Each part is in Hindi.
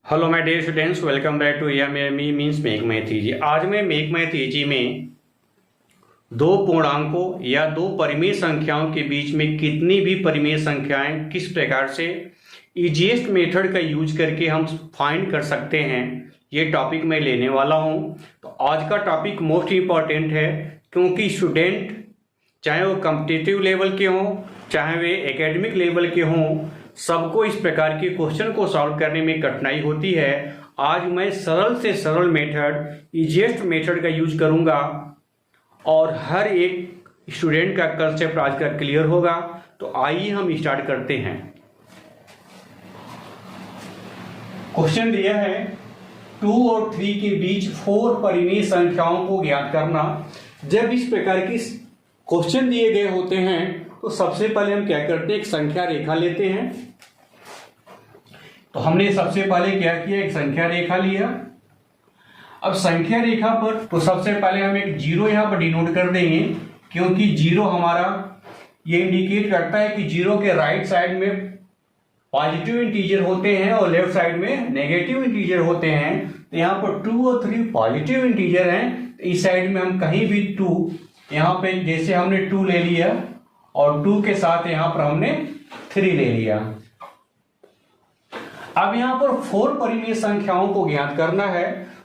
Hello my dear students, welcome back to AMME means make math easy. आज मैं मेक मैथ इजी में दो पूर्णांकों या दो परिमेय संख्याओं के बीच में कितनी भी परिमेय संख्याएं किस प्रकार से इजीएस्ट मेथड का यूज करके हम फाइंड कर सकते हैं, ये टॉपिक मैं लेने वाला हूं। तो आज का टॉपिक मोस्ट इम्पॉर्टेंट है, क्योंकि स्टूडेंट चाहे वो कॉम्पिटिटिव लेवल के हों चाहे वे एकेडमिक लेवल के हों, सबको इस प्रकार के क्वेश्चन को सॉल्व करने में कठिनाई होती है। आज मैं सरल से सरल मेथड, इजीएस्ट मेथड का यूज करूंगा और हर एक स्टूडेंट का कंसेप्ट आज का क्लियर होगा। तो आइए हम स्टार्ट करते हैं। क्वेश्चन दिया है 2 और 3 के बीच 4 परिमेय संख्याओं को ज्ञात करना। जब इस प्रकार की क्वेश्चन दिए गए होते हैं तो सबसे पहले हम क्या करते हैं, एक संख्या रेखा लेते हैं। तो हमने सबसे पहले क्या किया, एक संख्या रेखा लिया। अब संख्या रेखा पर तो सबसे पहले हम एक जीरो यहां पर डिनोट कर देंगे, क्योंकि जीरो हमारा ये इंडिकेट करता है कि जीरो के राइट साइड में पॉजिटिव इंटीजर होते हैं और लेफ्ट साइड में नेगेटिव इंटीजर होते हैं। तो यहाँ पर 2 और 3 पॉजिटिव इंटीजर हैं, तो इस साइड में हम कहीं भी 2, यहाँ पे जैसे हमने 2 ले लिया और 2 के साथ यहां पर हमने 3 ले लिया। अब यहां पर 4 परिमेय संख्याओं को ज्ञात करना है।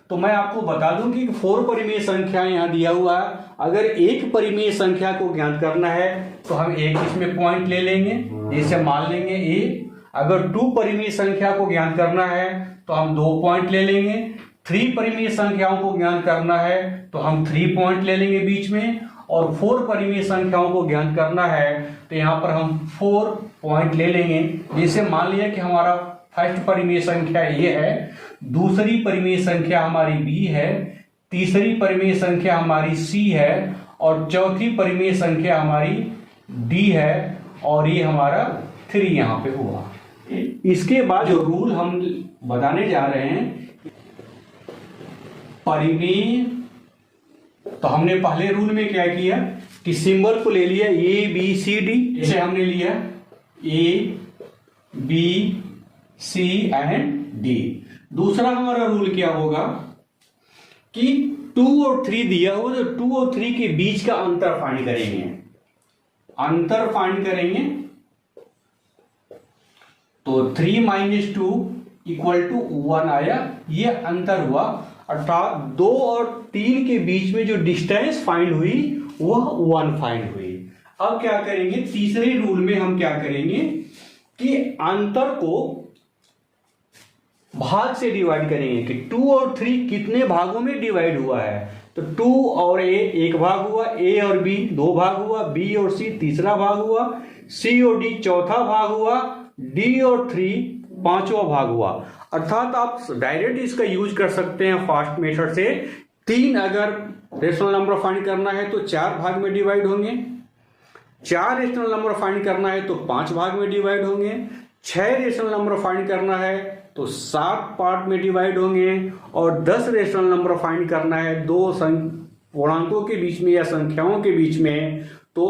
तो मैं आपको बता दूं कि 4 परिमेय संख्या यहां दिया हुआ है। अगर एक परिमेय संख्या को ज्ञात करना है तो हम एक इसमें पॉइंट ले लेंगे, जैसे मान लेंगे ए। अगर 2 परिमेय संख्या को ज्ञात करना है तो हम 2 पॉइंट ले लेंगे। 3 परिमेय संख्याओं को ज्ञात करना है तो हम 3 पॉइंट ले लेंगे बीच में। और 4 परिमेय संख्याओं को ज्ञात करना है तो यहां पर हम 4 पॉइंट ले लेंगे। जैसे मान लिया कि हमारा फर्स्ट परिमेय संख्या ये है, दूसरी परिमेय संख्या हमारी बी है, तीसरी परिमेय संख्या हमारी सी है और चौथी परिमेय संख्या हमारी डी है, और ये हमारा 3 यहां पे हुआ। इसके बाद जो रूल हम बताने जा रहे हैं परिमेय, तो हमने पहले रूल में क्या किया कि सिंबल को ले लिया ए बी सी डी। इसे हमने लिया A B C and D. दूसरा हमारा रूल क्या होगा कि 2 और 3 दिया हुआ, तो 2 और 3 के बीच का अंतर फाइंड करेंगे। अंतर फाइंड करेंगे तो 3 - 2 = 1 आया, ये अंतर हुआ। अर्थात 2 और 3 के बीच में जो डिस्टेंस फाइंड हुई वह 1 फाइंड हुई। अब क्या करेंगे, तीसरे रूल में हम क्या करेंगे कि अंतर को भाग से डिवाइड करेंगे कि 2 और 3 कितने भागों में डिवाइड हुआ है। तो 2 और ए एक भाग हुआ, ए और बी 2 भाग हुआ, बी और सी तीसरा भाग हुआ, सी और डी चौथा भाग हुआ, डी और 3 पांचवा भाग हुआ। अर्थात आप डायरेक्ट इसका यूज कर सकते हैं फास्ट मेथड से। 3 अगर रेशनल नंबर फाइंड करना है तो 4 भाग में डिवाइड होंगे, 4 रेशनल नंबर फाइंड करना है तो 5 भाग में डिवाइड होंगे, 6 रेशनल नंबर फाइंड करना है तो 7 पार्ट में डिवाइड होंगे, और 10 रेशनल नंबर फाइंड करना है दो पूर्णांकों के बीच में या संख्याओं के बीच में तो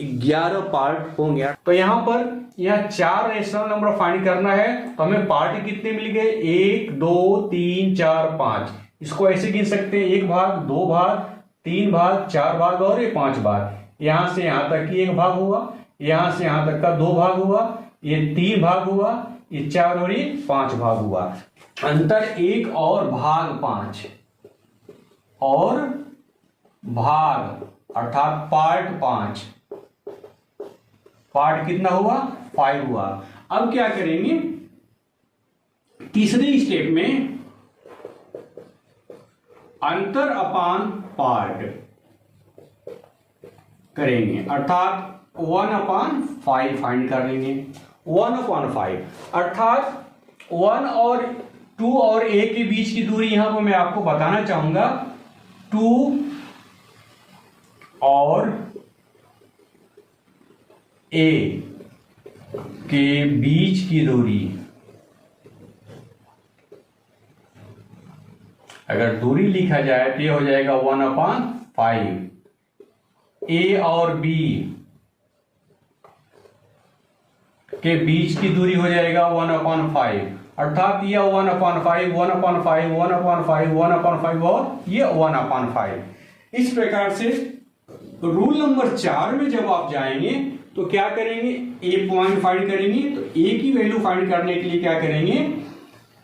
11 पार्ट होंगे। तो यहां पर यह 4 रेशनल नंबर फाइंड करना है तो हमें पार्ट कितने मिल गए, 1 2 3 4 5। इसको ऐसे गिन सकते हैं, 1 भाग, 2 भाग, 3 भाग, 4 भाग और ये 5 भाग। यहां से यहां तक की 1 भाग हुआ, यहां से यहां तक का 2 भाग हुआ, ये 3 भाग हुआ, ये 4 और ये 5 भाग हुआ। अंतर 1 और भाग 5 और भाग अर्थात पार्ट 5। पार्ट कितना हुआ, 5 हुआ। अब क्या करेंगे, तीसरे स्टेप में अंतर अपान पार्ट करेंगे, अर्थात 1/5 फाइंड कर लेंगे। 1/5 अर्थात 1 और 2 और ए के बीच की दूरी यहां पर मैं आपको बताना चाहूंगा। 2 और ए के बीच की दूरी, अगर दूरी लिखा जाए तो यह हो जाएगा 1/5। ए और बी के बीच की दूरी हो जाएगा 1/5 अर्थात ये 1/5, 1/5, 1/5, 1/5 और ये 1/5। इस प्रकार से रूल नंबर 4 में जब आप जाएंगे तो क्या करेंगे, ए पॉइंट फाइंड करेंगे। तो ए की वैल्यू फाइंड करने के लिए क्या करेंगे,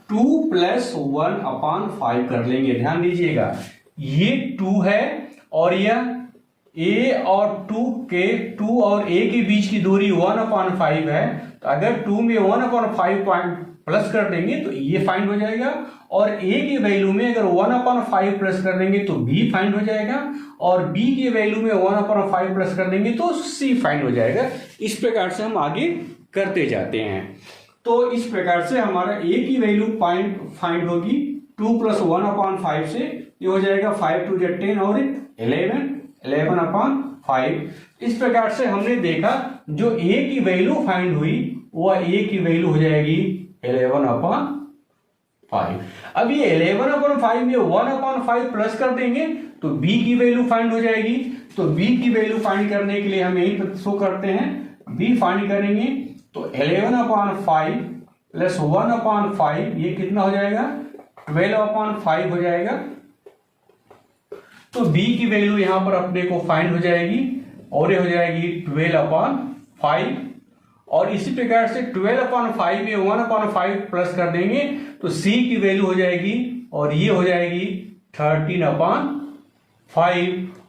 2 + 1/5 कर लेंगे। ध्यान दीजिएगा, ये 2 है और यह a और 2 और a के बीच की दूरी 1/5 है। तो अगर 2 में 1/5 पॉइंट प्लस कर देंगे तो ये फाइंड हो जाएगा, और a की वैल्यू में अगर 1/5 प्लस कर देंगे तो b फाइंड हो जाएगा, और b की वैल्यू में 1/5 प्लस कर देंगे तो c फाइंड हो जाएगा। इस प्रकार से हम आगे करते जाते हैं। तो इस प्रकार से हमारा a की वैल्यू पॉइंट फाइंड होगी 2 + 1/5 से, ये हो जाएगा 5 × 2 = 10 और 11/5। इस प्रकार से हमने देखा जो a की वैल्यू फाइंड हुई वह a की वैल्यू हो जाएगी 11/5। अब ये 11/5 में 1/5 प्लस कर देंगे तो b की वैल्यू फाइंड हो जाएगी। तो b की वैल्यू फाइंड करने के लिए हम यही पर शो करते हैं, b फाइंड करेंगे तो 11/5 + 1/5 ये कितना हो जाएगा, 12/5 हो जाएगा। तो b की वैल्यू यहां पर अपने को फाइंड हो जाएगी और ये हो जाएगी 12/5। और इसी प्रकार से 12/5 में 1/5 प्लस कर देंगे तो c की वैल्यू हो जाएगी और ये हो जाएगी 13/5।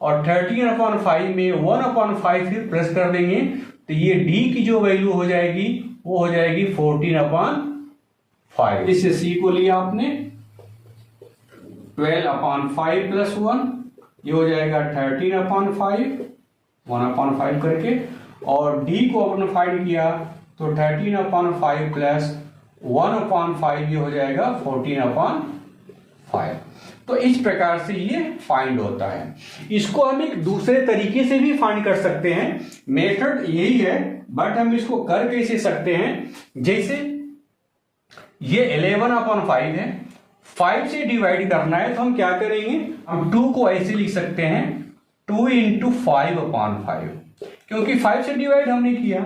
और 13/5 में 1/5 फिर प्लस कर देंगे तो ये d की जो वैल्यू हो जाएगी वो हो जाएगी 14/5। इससे c को लिया आपने 12/5 + 1, ये हो जाएगा 13/5, 1/5 करके, और d को आपने फाइंड किया तो 13/5 + 1/5 ये हो जाएगा 14/5। तो इस प्रकार से ये फाइंड होता है। इसको हम एक दूसरे तरीके से भी फाइंड कर सकते हैं, मेथड यही है, बट हम इसको कर कैसे सकते हैं। जैसे ये 11/5 है, 5 से डिवाइड करना है तो हम क्या करेंगे, हम 2 को ऐसे लिख सकते हैं 2 × 5/5, क्योंकि 5 से डिवाइड हमने किया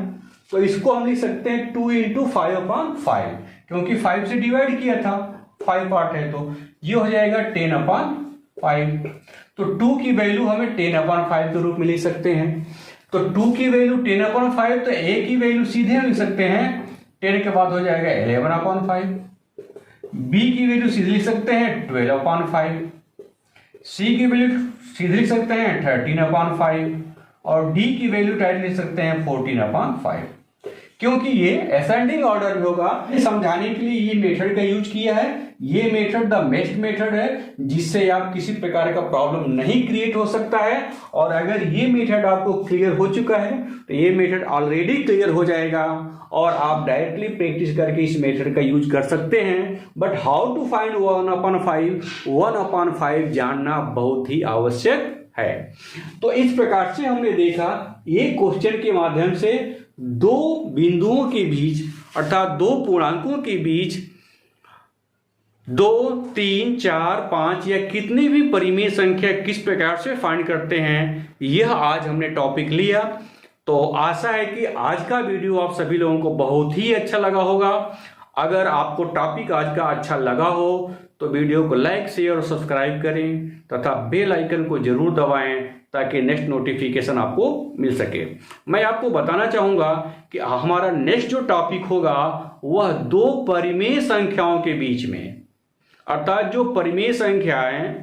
तो इसको हम लिख सकते हैं 2 × 5/5, क्योंकि 5 से डिवाइड किया था, 5 पार्ट है तो ये हो जाएगा 10/5। तो 2 की वैल्यू हमें 10/5 के रूप में लिख सकते हैं। तो 2 की वैल्यू 10/5, तो a की वैल्यू सीधे हम लिख सकते हैं 10 के बाद हो जाएगा 11/5। b की वैल्यू सीधे लिख सकते हैं 12/5, c की वैल्यू सीधे लिख सकते हैं 13/5, और d की वैल्यू डायरेक्ट लिख सकते हैं 14/5। क्योंकि ये असेंडिंग ऑर्डर में होगा, ये समझाने के लिए ये मेथड का यूज किया है। ये मेथड द बेस्ट मेथड है जिससे आप किसी प्रकार का प्रॉब्लम नहीं क्रिएट हो सकता है। और अगर ये मेथड आपको क्लियर हो चुका है तो ये मेथड ऑलरेडी क्लियर हो जाएगा और आप डायरेक्टली प्रैक्टिस करके इस मेथड का यूज कर सकते हैं। बट हाउ टू फाइंड 1/5 जानना बहुत ही आवश्यक है। तो इस प्रकार से हमने देखा ये क्वेश्चन के माध्यम से दो बिंदुओं के बीच अर्थात दो पूर्णांकों के बीच 2, 3, 4, 5 या कितनी भी परिमेय संख्या किस प्रकार से फाइंड करते हैं, यह आज हमने टॉपिक लिया। तो आशा है कि आज का वीडियो आप सभी लोगों को बहुत ही अच्छा लगा होगा। अगर आपको टॉपिक आज का अच्छा लगा हो तो वीडियो को लाइक, शेयर और सब्सक्राइब करें तथा बेल आइकन को जरूर दबाएं ताकि नेक्स्ट नोटिफिकेशन आपको मिल सके। मैं आपको बताना चाहूंगा कि हमारा नेक्स्ट जो टॉपिक होगा वह दो परिमेय संख्याओं के बीच में, अर्थात जो परिमेय संख्याएं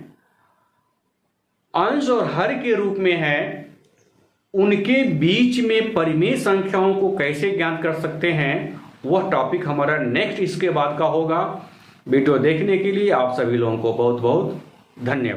अंश और हर के रूप में है उनके बीच में परिमेय संख्याओं को कैसे ज्ञात कर सकते हैं, वह टॉपिक हमारा नेक्स्ट इसके बाद का होगा। वीडियो देखने के लिए आप सभी लोगों को बहुत बहुत धन्यवाद।